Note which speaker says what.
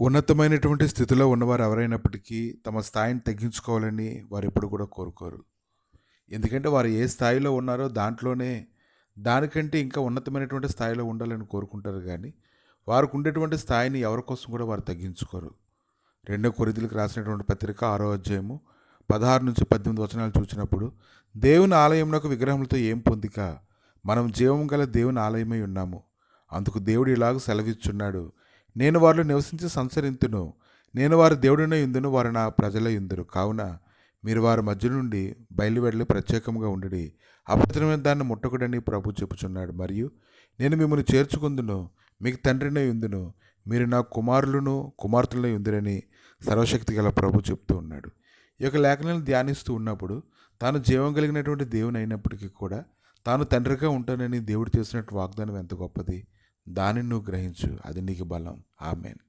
Speaker 1: ఉన్నతమైనటువంటి స్థితిలో ఉన్నవారు ఎవరైనప్పటికీ తమ స్థాయిని తగ్గించుకోవాలని వారు ఎప్పుడు కూడా కోరుకోరు. ఎందుకంటే వారు ఏ స్థాయిలో ఉన్నారో దాంట్లోనే దానికంటే ఇంకా ఉన్నతమైనటువంటి స్థాయిలో ఉండాలని కోరుకుంటారు కానీ వారికి ఉండేటువంటి స్థాయిని ఎవరి కోసం కూడా వారు తగ్గించుకోరు. 2 కొరింథీయులకు రాసినటువంటి పత్రిక 6వ అధ్యాయము 16-18 వచనాలు చూసినప్పుడు, దేవుని ఆలయమునకు విగ్రహములతో ఏం పొందిక, మనం జీవము గల దేవుని ఆలయమై ఉన్నాము. అందుకు దేవుడు ఇలాగ సెలవిచ్చున్నాడు, నేను వారిలో నివసించి సంచరింతును, నేను వారి దేవుడినై యుందును, వారు నా ప్రజలై యుందురు. కావున మీరు వారి మధ్య నుండి బయలువెళ్ళి ప్రత్యేకంగా ఉండుడి, అపవిత్రమైన దాన్ని ముట్టకుడని ప్రభు చెప్పుచున్నాడు. మరియు నేను మిమ్మల్ని చేర్చుకుందును, మీకు తండ్రినై యుందును, మీరు నా కుమారులను కుమార్తెలై యుందురని సర్వశక్తి గల ప్రభు చెప్తూ ఉన్నాడు. ఈ యొక్క లేఖనాలను ధ్యానిస్తూ ఉన్నప్పుడు తాను జీవం కలిగినటువంటి దేవుని అయినప్పటికీ కూడా తాను తండ్రిగా ఉంటానని దేవుడు చేసినట్టు వాగ్దానం ఎంత గొప్పది. దానిని నువ్వు గ్రహించు, అది నీకు బలం. ఆమేన్.